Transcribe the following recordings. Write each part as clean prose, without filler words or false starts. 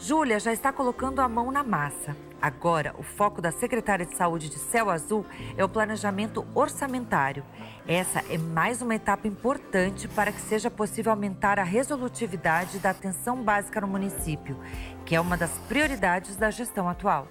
Júlia já está colocando a mão na massa. Agora, o foco da secretária de Saúde de Céu Azul é o planejamento orçamentário. Essa é mais uma etapa importante para que seja possível aumentar a resolutividade da atenção básica no município, que é uma das prioridades da gestão atual.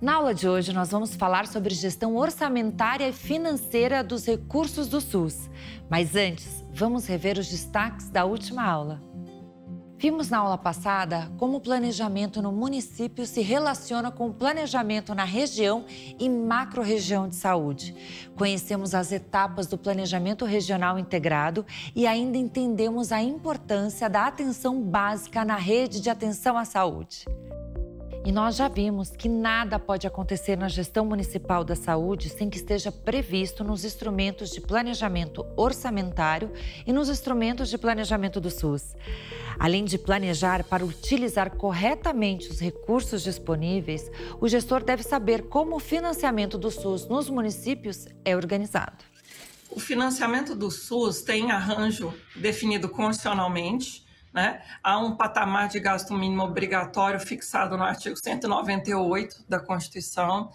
Na aula de hoje, nós vamos falar sobre gestão orçamentária e financeira dos recursos do SUS. Mas antes, vamos rever os destaques da última aula. Vimos na aula passada como o planejamento no município se relaciona com o planejamento na região e macro-região de saúde. Conhecemos as etapas do planejamento regional integrado e ainda entendemos a importância da atenção básica na rede de atenção à saúde. E nós já vimos que nada pode acontecer na gestão municipal da saúde sem que esteja previsto nos instrumentos de planejamento orçamentário e nos instrumentos de planejamento do SUS. Além de planejar para utilizar corretamente os recursos disponíveis, o gestor deve saber como o financiamento do SUS nos municípios é organizado. O financiamento do SUS tem arranjo definido constitucionalmente, né? Há um patamar de gasto mínimo obrigatório fixado no artigo 198 da Constituição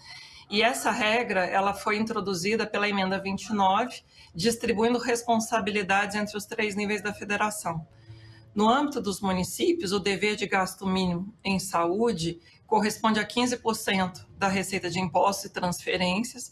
e essa regra ela foi introduzida pela emenda 29, distribuindo responsabilidades entre os 3 níveis da federação. No âmbito dos municípios, o dever de gasto mínimo em saúde corresponde a 15% da receita de impostos e transferências.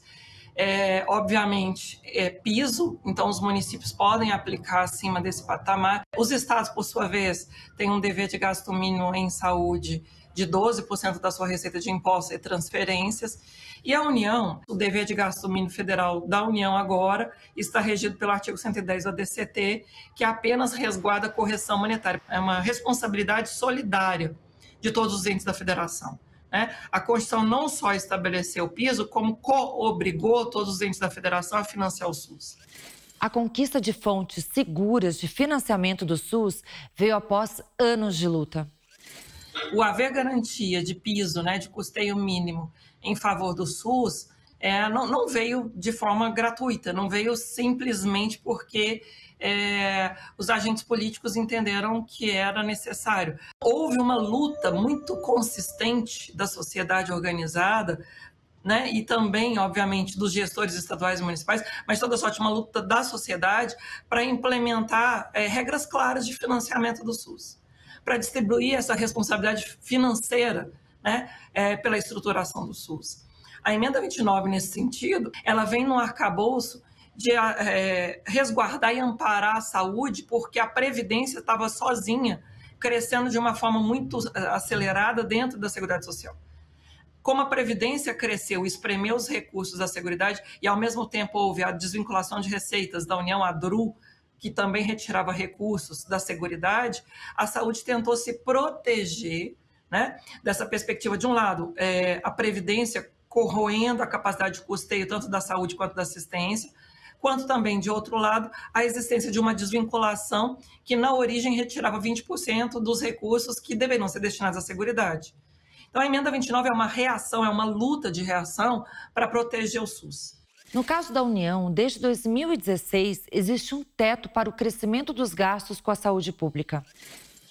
Obviamente, é piso, então os municípios podem aplicar acima desse patamar. Os estados, por sua vez, têm um dever de gasto mínimo em saúde de 12% da sua receita de impostos e transferências. E a União, o dever de gasto mínimo federal da União agora está regido pelo artigo 110 da DCT, que apenas resguarda a correção monetária. É uma responsabilidade solidária de todos os entes da federação. A Constituição não só estabeleceu o piso, como obrigou todos os entes da federação a financiar o SUS. A conquista de fontes seguras de financiamento do SUS veio após anos de luta. O haver garantia de piso, de custeio mínimo em favor do SUS, não veio de forma gratuita, não veio simplesmente porque os agentes políticos entenderam que era necessário. Houve uma luta muito consistente da sociedade organizada, e também, obviamente, dos gestores estaduais e municipais, mas toda sorte uma luta da sociedade para implementar regras claras de financiamento do SUS, para distribuir essa responsabilidade financeira pela estruturação do SUS. A emenda 29, nesse sentido, ela vem no arcabouço de resguardar e amparar a saúde, porque a Previdência estava sozinha, crescendo de uma forma muito acelerada dentro da Seguridade Social. Como a Previdência cresceu, espremeu os recursos da Seguridade e, ao mesmo tempo, houve a desvinculação de receitas da União, a DRU, que também retirava recursos da Seguridade, a saúde tentou se proteger dessa perspectiva. De um lado, a Previdência corroendo a capacidade de custeio tanto da saúde quanto da assistência, quanto também, de outro lado, a existência de uma desvinculação que, na origem, retirava 20% dos recursos que deveriam ser destinados à Seguridade. Então, a emenda 29 é uma reação, é uma luta de reação para proteger o SUS. No caso da União, desde 2016, existe um teto para o crescimento dos gastos com a saúde pública.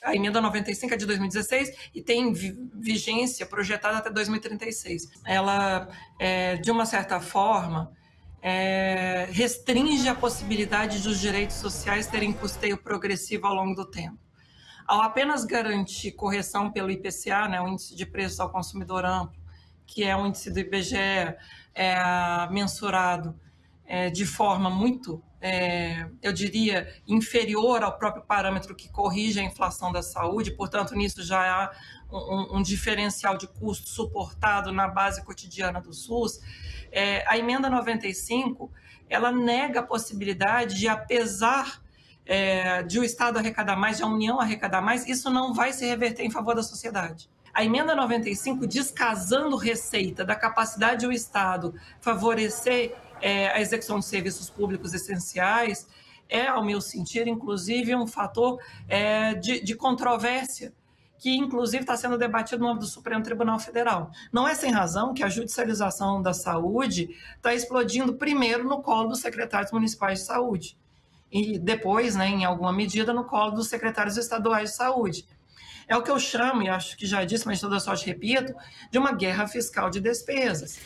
A emenda 95 é de 2016 e tem vigência projetada até 2036. Ela, de uma certa forma, restringe a possibilidade dos direitos sociais terem custeio progressivo ao longo do tempo. Ao apenas garantir correção pelo IPCA, o Índice de Preços ao Consumidor Amplo, que é um índice do IBGE mensurado de forma muito, eu diria, inferior ao próprio parâmetro que corrige a inflação da saúde, portanto, nisso já há um diferencial de custo suportado na base cotidiana do SUS. A emenda 95, ela nega a possibilidade de, apesar de o Estado arrecadar mais, de a União arrecadar mais, isso não vai se reverter em favor da sociedade. A emenda 95, descasando receita da capacidade do Estado favorecer a execução de serviços públicos essenciais é, ao meu sentir, inclusive, um fator de controvérsia, que, inclusive, está sendo debatido no âmbito do Supremo Tribunal Federal. Não é sem razão que a judicialização da saúde está explodindo primeiro no colo dos secretários municipais de saúde e depois, em alguma medida, no colo dos secretários estaduais de saúde. É o que eu chamo, e acho que já disse, mas de toda sorte repito, de uma guerra fiscal de despesas.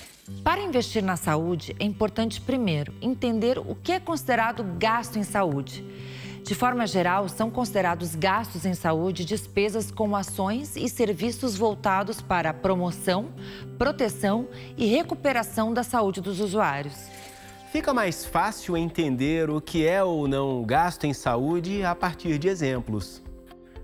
Para investir na saúde, é importante, primeiro, entender o que é considerado gasto em saúde. De forma geral, são considerados gastos em saúde despesas com ações e serviços voltados para a promoção, proteção e recuperação da saúde dos usuários. Fica mais fácil entender o que é ou não gasto em saúde a partir de exemplos.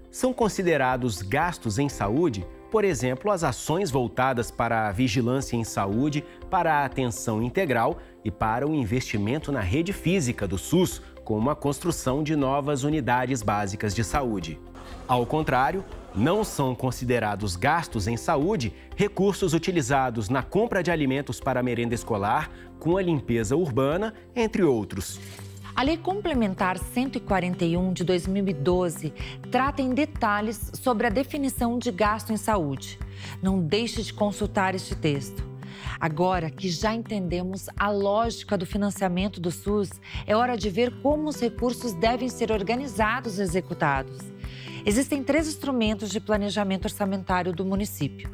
São considerados gastos em saúde, por exemplo, as ações voltadas para a vigilância em saúde, para a atenção integral e para o investimento na rede física do SUS, como a construção de novas unidades básicas de saúde. Ao contrário, não são considerados gastos em saúde recursos utilizados na compra de alimentos para a merenda escolar, com a limpeza urbana, entre outros. A Lei Complementar 141 de 2012 trata em detalhes sobre a definição de gasto em saúde. Não deixe de consultar este texto. Agora que já entendemos a lógica do financiamento do SUS, é hora de ver como os recursos devem ser organizados e executados. Existem 3 instrumentos de planejamento orçamentário do município: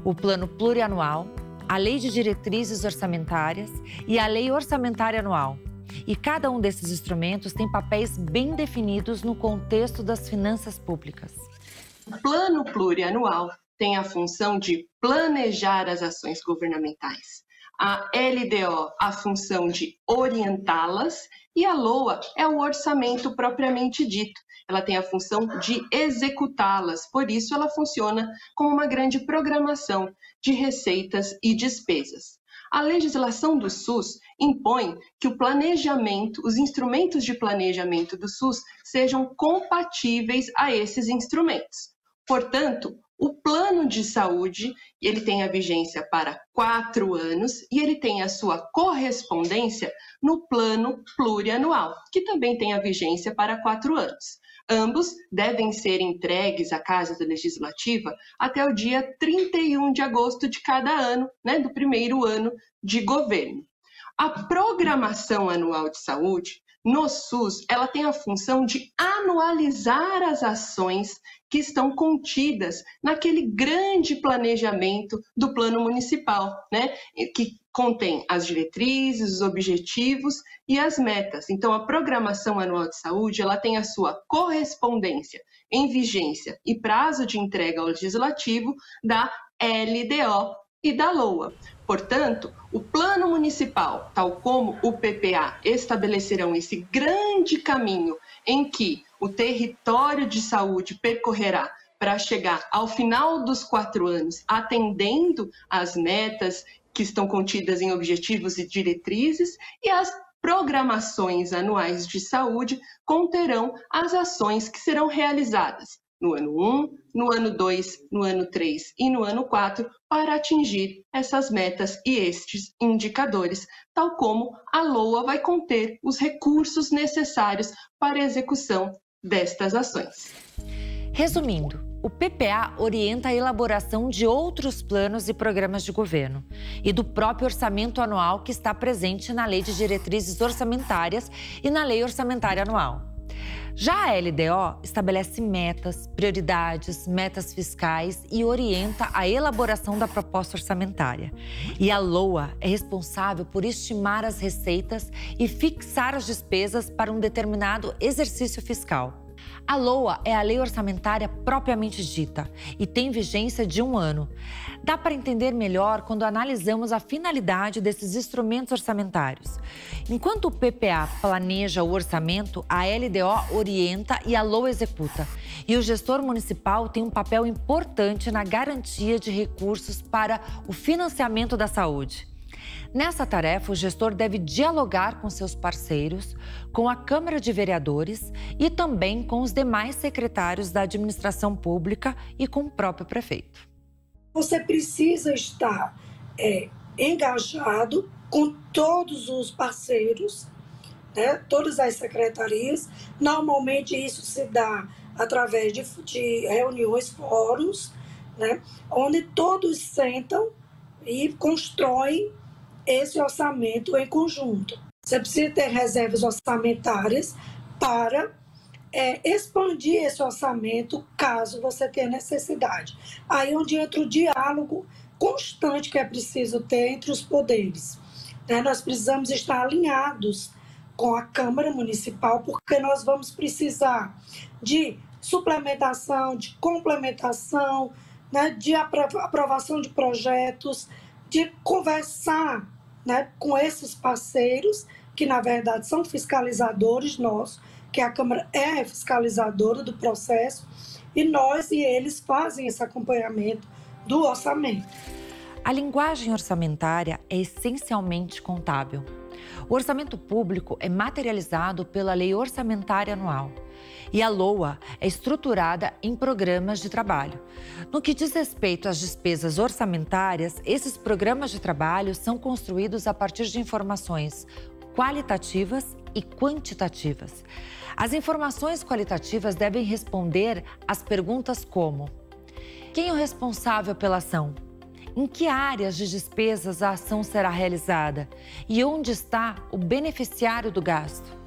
o Plano Plurianual, a Lei de Diretrizes Orçamentárias e a Lei Orçamentária Anual. E cada um desses instrumentos tem papéis bem definidos no contexto das finanças públicas. O Plano Plurianual tem a função de planejar as ações governamentais. A LDO, a função de orientá-las, e a LOA é o orçamento propriamente dito. Ela tem a função de executá-las, por isso ela funciona como uma grande programação de receitas e despesas. A legislação do SUS impõe que o planejamento, os instrumentos de planejamento do SUS sejam compatíveis a esses instrumentos. Portanto, o plano de saúde, ele tem a vigência para 4 anos e ele tem a sua correspondência no plano plurianual, que também tem a vigência para 4 anos. Ambos devem ser entregues à Casa Legislativa até o dia 31 de agosto de cada ano, do primeiro ano de governo. A programação anual de saúde no SUS, ela tem a função de anualizar as ações que estão contidas naquele grande planejamento do plano municipal, que contém as diretrizes, os objetivos e as metas. Então, a programação anual de saúde, ela tem a sua correspondência em vigência e prazo de entrega ao legislativo da LDO e da LOA. Portanto, o plano municipal, tal como o PPA, estabelecerão esse grande caminho em que o território de saúde percorrerá para chegar ao final dos 4 anos, atendendo às metas que estão contidas em objetivos e diretrizes, e as programações anuais de saúde conterão as ações que serão realizadas no ano 1, no ano 2, no ano 3 e no ano 4, para atingir essas metas e estes indicadores, tal como a LOA vai conter os recursos necessários para a execução destas ações. Resumindo, o PPA orienta a elaboração de outros planos e programas de governo e do próprio orçamento anual que está presente na Lei de Diretrizes Orçamentárias e na Lei Orçamentária Anual. Já a LDO estabelece metas, prioridades, metas fiscais e orienta a elaboração da proposta orçamentária. E a LOA é responsável por estimar as receitas e fixar as despesas para um determinado exercício fiscal. A LOA é a lei orçamentária propriamente dita e tem vigência de 1 ano. Dá para entender melhor quando analisamos a finalidade desses instrumentos orçamentários. Enquanto o PPA planeja o orçamento, a LDO orienta e a LOA executa. E o gestor municipal tem um papel importante na garantia de recursos para o financiamento da saúde. Nessa tarefa, o gestor deve dialogar com seus parceiros, com a Câmara de Vereadores e também com os demais secretários da administração pública e com o próprio prefeito. Você precisa estar engajado com todos os parceiros, né, todas as secretarias. Normalmente isso se dá através de reuniões, fóruns, né, onde todos sentam e constroem esse orçamento em conjunto. Você precisa ter reservas orçamentárias para expandir esse orçamento caso você tenha necessidade. Aí onde entra o diálogo constante que é preciso ter entre os poderes. Né? Nós precisamos estar alinhados com a Câmara Municipal, porque nós vamos precisar de suplementação, de complementação, né? De aprovação de projetos, de conversar, né, com esses parceiros, que na verdade são fiscalizadores nossos, que a Câmara é fiscalizadora do processo, e nós e eles fazem esse acompanhamento do orçamento. A linguagem orçamentária é essencialmente contábil. O orçamento público é materializado pela Lei Orçamentária Anual e a LOA é estruturada em programas de trabalho. No que diz respeito às despesas orçamentárias, esses programas de trabalho são construídos a partir de informações qualitativas e quantitativas. As informações qualitativas devem responder às perguntas como: quem é o responsável pela ação? Em que áreas de despesas a ação será realizada? E onde está o beneficiário do gasto?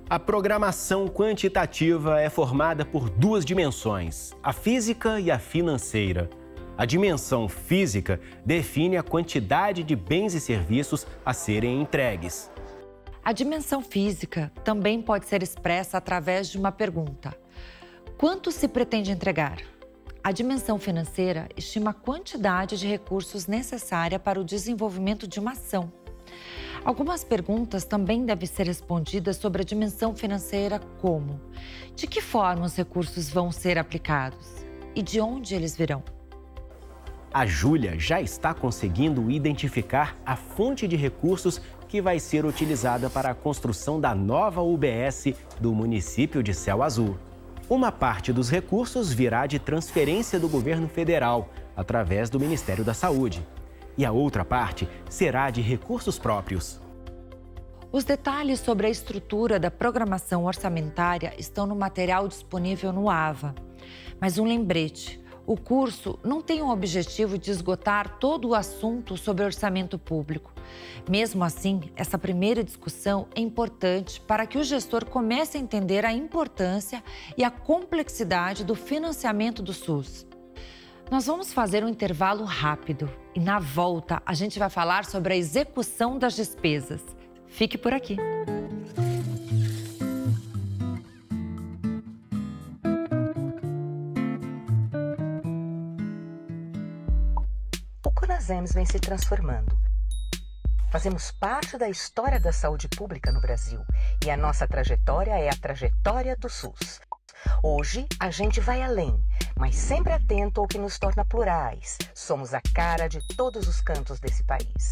A programação quantitativa é formada por duas dimensões, a física e a financeira. A dimensão física define a quantidade de bens e serviços a serem entregues. A dimensão física também pode ser expressa através de uma pergunta: quanto se pretende entregar? A dimensão financeira estima a quantidade de recursos necessária para o desenvolvimento de uma ação. Algumas perguntas também devem ser respondidas sobre a dimensão financeira, como: de que forma os recursos vão ser aplicados e de onde eles virão? A Júlia já está conseguindo identificar a fonte de recursos que vai ser utilizada para a construção da nova UBS do município de Céu Azul. Uma parte dos recursos virá de transferência do governo federal, através do Ministério da Saúde. E a outra parte será de recursos próprios. Os detalhes sobre a estrutura da programação orçamentária estão no material disponível no AVA. Mas um lembrete: o curso não tem o objetivo de esgotar todo o assunto sobre orçamento público. Mesmo assim, essa primeira discussão é importante para que o gestor comece a entender a importância e a complexidade do financiamento do SUS. Nós vamos fazer um intervalo rápido e, na volta, a gente vai falar sobre a execução das despesas. Fique por aqui. O CONASEMS vem se transformando. Fazemos parte da história da saúde pública no Brasil e a nossa trajetória é a trajetória do SUS. Hoje, a gente vai além, mas sempre atento ao que nos torna plurais. Somos a cara de todos os cantos desse país.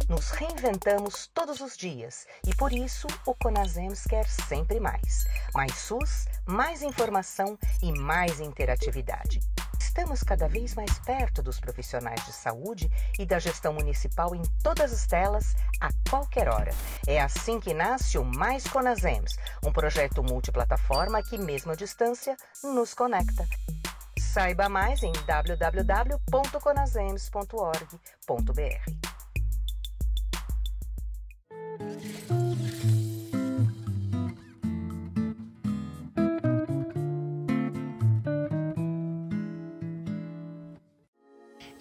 Nos reinventamos todos os dias e, por isso, o CONASEMS quer sempre mais. Mais SUS, mais informação e mais interatividade. Estamos cada vez mais perto dos profissionais de saúde e da gestão municipal em todas as telas, a qualquer hora. É assim que nasce o Mais CONASEMS, um projeto multiplataforma que, mesmo à distância, nos conecta. Saiba mais em www.conasems.org.br.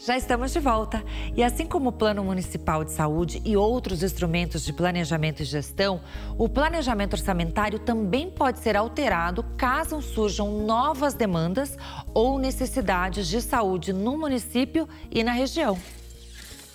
Já estamos de volta. E assim como o Plano Municipal de Saúde e outros instrumentos de planejamento e gestão, o planejamento orçamentário também pode ser alterado caso surjam novas demandas ou necessidades de saúde no município e na região.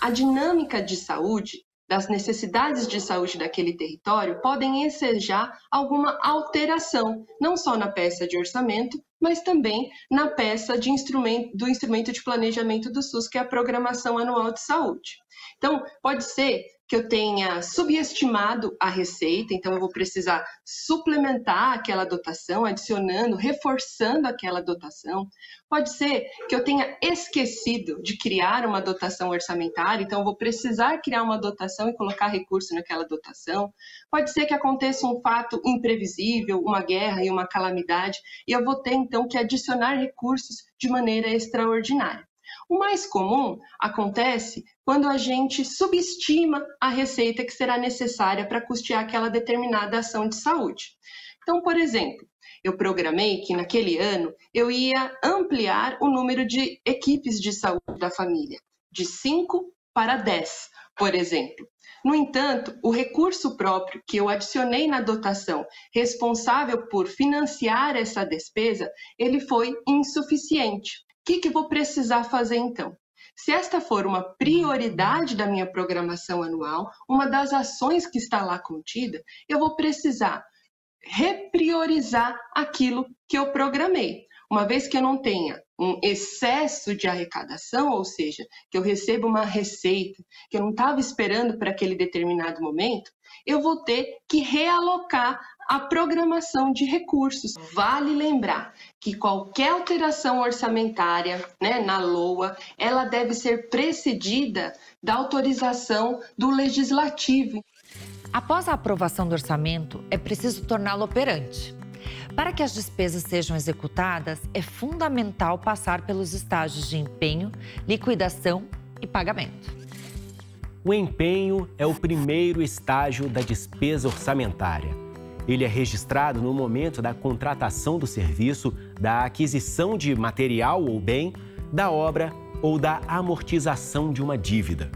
A dinâmica de saúde, das necessidades de saúde daquele território, podem ensejar alguma alteração, não só na peça de orçamento, mas também na peça do instrumento de planejamento do SUS, que é a Programação Anual de Saúde. Então, pode ser que eu tenha subestimado a receita, então eu vou precisar suplementar aquela dotação, adicionando, reforçando aquela dotação. Pode ser que eu tenha esquecido de criar uma dotação orçamentária, então eu vou precisar criar uma dotação e colocar recurso naquela dotação. Pode ser que aconteça um fato imprevisível, uma guerra e uma calamidade, e eu vou ter então que adicionar recursos de maneira extraordinária. O mais comum acontece quando a gente subestima a receita que será necessária para custear aquela determinada ação de saúde. Então, por exemplo, eu programei que naquele ano eu ia ampliar o número de equipes de saúde da família, de 5 para 10, por exemplo. No entanto, o recurso próprio que eu adicionei na dotação responsável por financiar essa despesa, ele foi insuficiente. O que eu vou precisar fazer então? Se esta for uma prioridade da minha programação anual, uma das ações que está lá contida, eu vou precisar repriorizar aquilo que eu programei. Uma vez que eu não tenha um excesso de arrecadação, ou seja, que eu recebo uma receita que eu não estava esperando para aquele determinado momento, eu vou ter que realocar a programação de recursos. Vale lembrar que qualquer alteração orçamentária, na LOA, ela deve ser precedida da autorização do Legislativo. Após a aprovação do orçamento, é preciso torná-lo operante. Para que as despesas sejam executadas, é fundamental passar pelos estágios de empenho, liquidação e pagamento. O empenho é o primeiro estágio da despesa orçamentária. Ele é registrado no momento da contratação do serviço, da aquisição de material ou bem, da obra ou da amortização de uma dívida.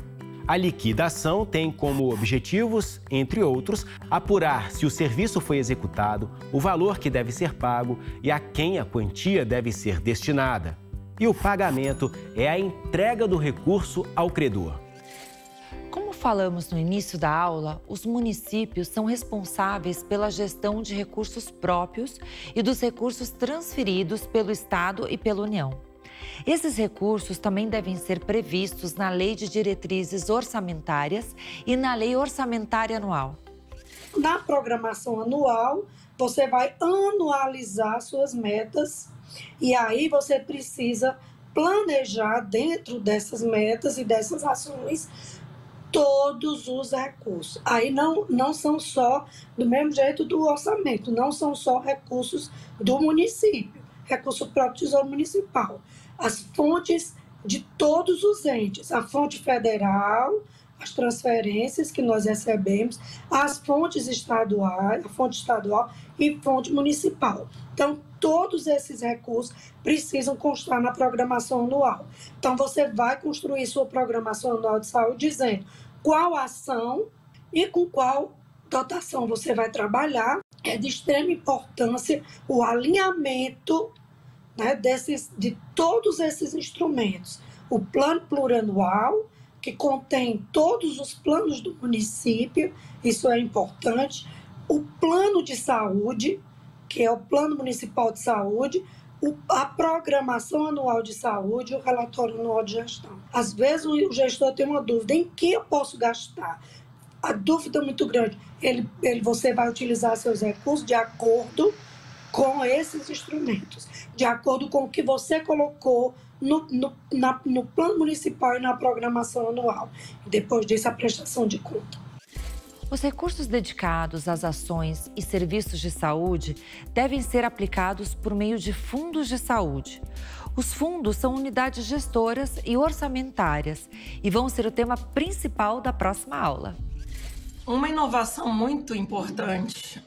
A liquidação tem como objetivos, entre outros, apurar se o serviço foi executado, o valor que deve ser pago e a quem a quantia deve ser destinada. E o pagamento é a entrega do recurso ao credor. Como falamos no início da aula, os municípios são responsáveis pela gestão de recursos próprios e dos recursos transferidos pelo Estado e pela União. Esses recursos também devem ser previstos na Lei de Diretrizes Orçamentárias e na Lei Orçamentária Anual. Na programação anual, você vai anualizar suas metas e aí você precisa planejar dentro dessas metas e dessas ações todos os recursos. Aí não são só, do mesmo jeito do orçamento, não são só recursos do município, recurso próprio do Tesouro Municipal. As fontes de todos os entes, a fonte federal, as transferências que nós recebemos, as fontes estaduais, a fonte estadual e fonte municipal. Então, todos esses recursos precisam constar na programação anual. Então, você vai construir sua programação anual de saúde dizendo qual ação e com qual dotação você vai trabalhar. É de extrema importância o alinhamento, de todos esses instrumentos. O plano plurianual, que contém todos os planos do município, isso é importante. O plano de saúde, que é o plano municipal de saúde, a programação anual de saúde e o relatório anual de gestão. Às vezes o gestor tem uma dúvida, em que eu posso gastar? A dúvida é muito grande. Você vai utilizar seus recursos de acordo com esses instrumentos, de acordo com o que você colocou no plano municipal e na programação anual. E depois disso, a prestação de conta. Os recursos dedicados às ações e serviços de saúde devem ser aplicados por meio de fundos de saúde. Os fundos são unidades gestoras e orçamentárias e vão ser o tema principal da próxima aula. Uma inovação muito importante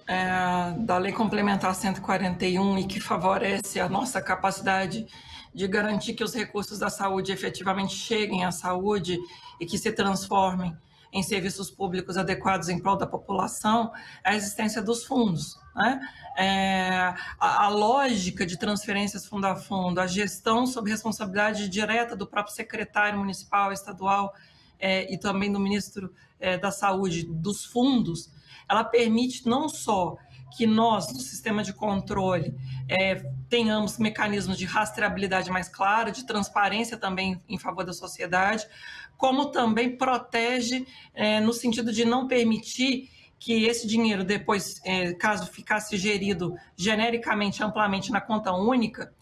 da Lei Complementar 141 e que favorece a nossa capacidade de garantir que os recursos da saúde efetivamente cheguem à saúde e que se transformem em serviços públicos adequados em prol da população, é a existência dos fundos. A lógica de transferências fundo a fundo, a gestão sob responsabilidade direta do próprio secretário municipal, estadual e também do ministro da Saúde, dos fundos, ela permite não só que nós, do sistema de controle, tenhamos mecanismos de rastreabilidade mais clara, de transparência também em favor da sociedade, como também protege no sentido de não permitir que esse dinheiro depois, caso ficasse gerido genericamente, amplamente na conta única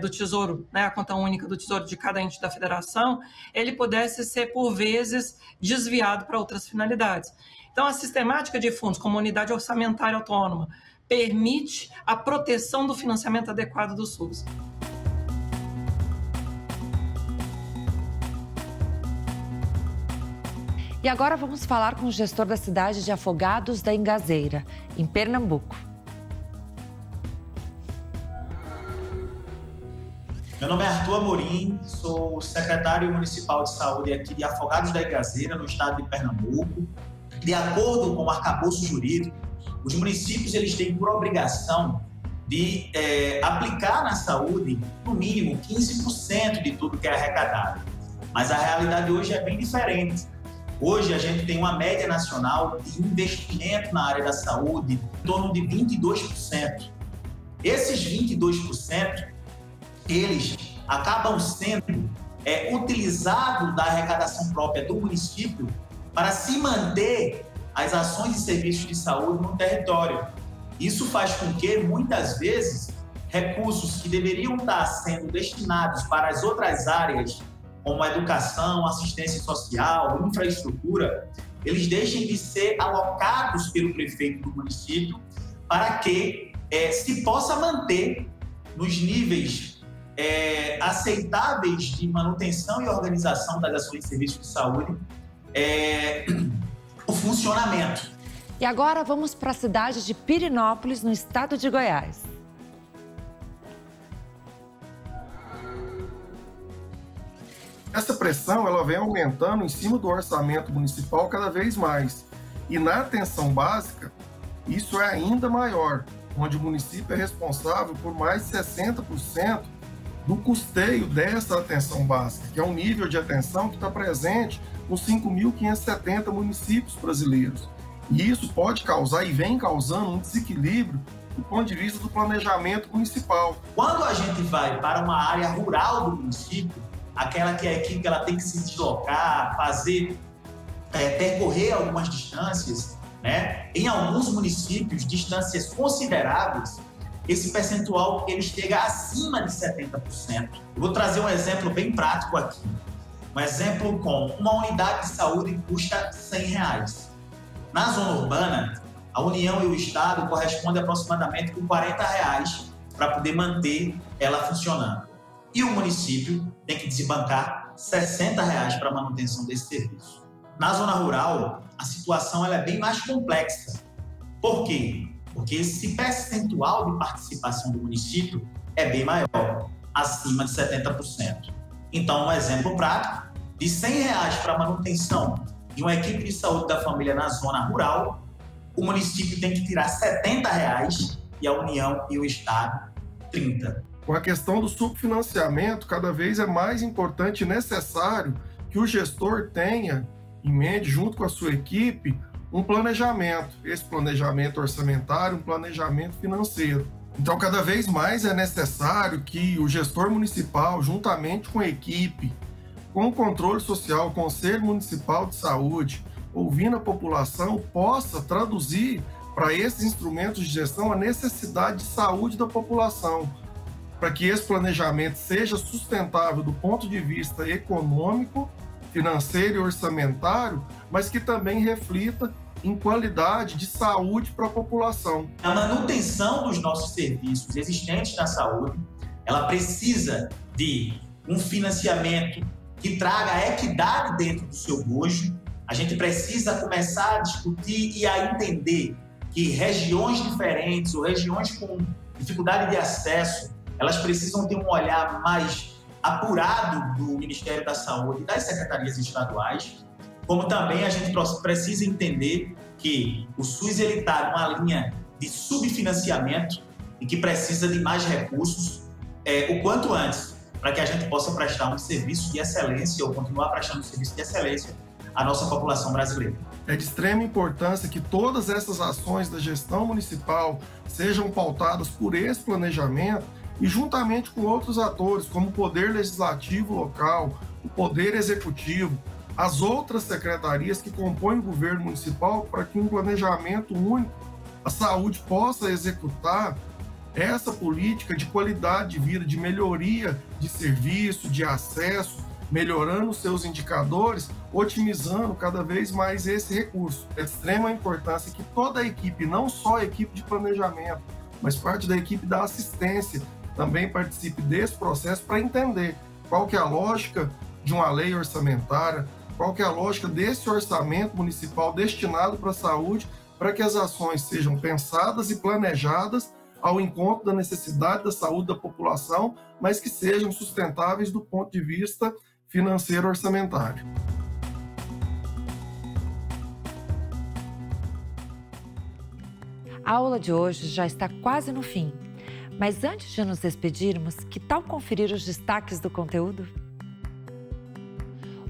do Tesouro, né, a conta única do Tesouro de cada ente da federação, ele pudesse ser, por vezes, desviado para outras finalidades. Então, a sistemática de fundos como unidade orçamentária autônoma permite a proteção do financiamento adequado do SUS. E agora vamos falar com o gestor da cidade de Afogados da Ingazeira, em Pernambuco. Meu nome é Arthur Amorim, sou secretário municipal de saúde aqui de Afogados da Ingazeira, no estado de Pernambuco. De acordo com o arcabouço jurídico, os municípios eles têm por obrigação de aplicar na saúde, no mínimo, 15% de tudo que é arrecadado. Mas a realidade hoje é bem diferente. Hoje a gente tem uma média nacional de investimento na área da saúde em torno de 22%. Esses 22%, eles acabam sendo utilizados da arrecadação própria do município para se manter as ações e serviços de saúde no território. Isso faz com que, muitas vezes, recursos que deveriam estar sendo destinados para as outras áreas, como a educação, assistência social, infraestrutura, eles deixem de ser alocados pelo prefeito do município para que se possa manter nos níveis aceitáveis de manutenção e organização das ações e serviços de saúde o funcionamento. E agora vamos para a cidade de Pirenópolis, no estado de Goiás. Essa pressão ela vem aumentando em cima do orçamento municipal cada vez mais. E na atenção básica, isso é ainda maior, onde o município é responsável por mais de 60% do custeio dessa atenção básica, que é um nível de atenção que está presente nos 5.570 municípios brasileiros. E isso pode causar e vem causando um desequilíbrio do ponto de vista do planejamento municipal. Quando a gente vai para uma área rural do município, aquela que a equipe ela tem que se deslocar, percorrer algumas distâncias, né? Em alguns municípios, distâncias consideráveis, esse percentual ele chega acima de 70%. Eu vou trazer um exemplo bem prático aqui. Um exemplo com uma unidade de saúde custa R$100. Na zona urbana, a União e o Estado correspondem aproximadamente com R$40 para poder manter ela funcionando. E o município tem que desbancar R$60 para a manutenção desse serviço. Na zona rural, a situação ela é bem mais complexa. Por quê? Porque esse percentual de participação do município é bem maior, acima de 70%. Então, um exemplo prático, de R$100 para a manutenção de uma equipe de saúde da família na zona rural, o município tem que tirar R$70 e a União e o Estado, 30. Com a questão do subfinanciamento, cada vez é mais importante e necessário que o gestor tenha em mente, junto com a sua equipe, um planejamento. Esse planejamento orçamentário, um planejamento financeiro. Então, cada vez mais é necessário que o gestor municipal, juntamente com a equipe, com o controle social, o Conselho Municipal de Saúde, ouvindo a população, possa traduzir para esses instrumentos de gestão a necessidade de saúde da população, para que esse planejamento seja sustentável do ponto de vista econômico, financeiro e orçamentário, mas que também reflita em qualidade de saúde para a população. A manutenção dos nossos serviços existentes na saúde, ela precisa de um financiamento que traga equidade dentro do seu bojo. A gente precisa começar a discutir e a entender que regiões diferentes ou regiões com dificuldade de acesso, elas precisam ter um olhar mais apurado do Ministério da Saúde e das secretarias estaduais, como também a gente precisa entender que o SUS está numa linha de subfinanciamento e que precisa de mais recursos o quanto antes, para que a gente possa prestar um serviço de excelência ou continuar prestando um serviço de excelência à nossa população brasileira. É de extrema importância que todas essas ações da gestão municipal sejam pautadas por esse planejamento e juntamente com outros atores, como o Poder Legislativo local, o Poder Executivo, as outras secretarias que compõem o governo municipal, para que um planejamento único, a saúde possa executar essa política de qualidade de vida, de melhoria de serviço, de acesso, melhorando seus indicadores, otimizando cada vez mais esse recurso. É de extrema importância que toda a equipe, não só a equipe de planejamento, mas parte da equipe da assistência, também participe desse processo para entender qual que é a lógica de uma lei orçamentária, qual que é a lógica desse orçamento municipal destinado para a saúde, para que as ações sejam pensadas e planejadas ao encontro da necessidade da saúde da população, mas que sejam sustentáveis do ponto de vista financeiro orçamentário. A aula de hoje já está quase no fim, mas antes de nos despedirmos, que tal conferir os destaques do conteúdo?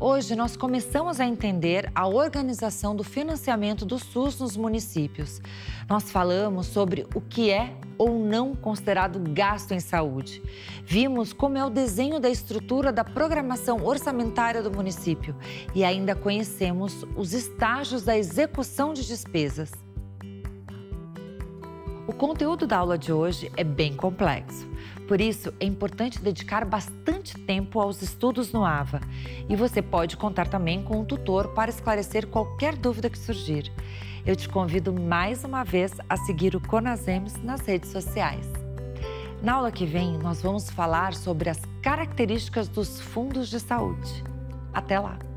Hoje nós começamos a entender a organização do financiamento do SUS nos municípios. Nós falamos sobre o que é ou não considerado gasto em saúde. Vimos como é o desenho da estrutura da programação orçamentária do município e ainda conhecemos os estágios da execução de despesas. O conteúdo da aula de hoje é bem complexo. Por isso, é importante dedicar bastante tempo aos estudos no AVA. E você pode contar também com um tutor para esclarecer qualquer dúvida que surgir. Eu te convido mais uma vez a seguir o Conasems nas redes sociais. Na aula que vem, nós vamos falar sobre as características dos fundos de saúde. Até lá!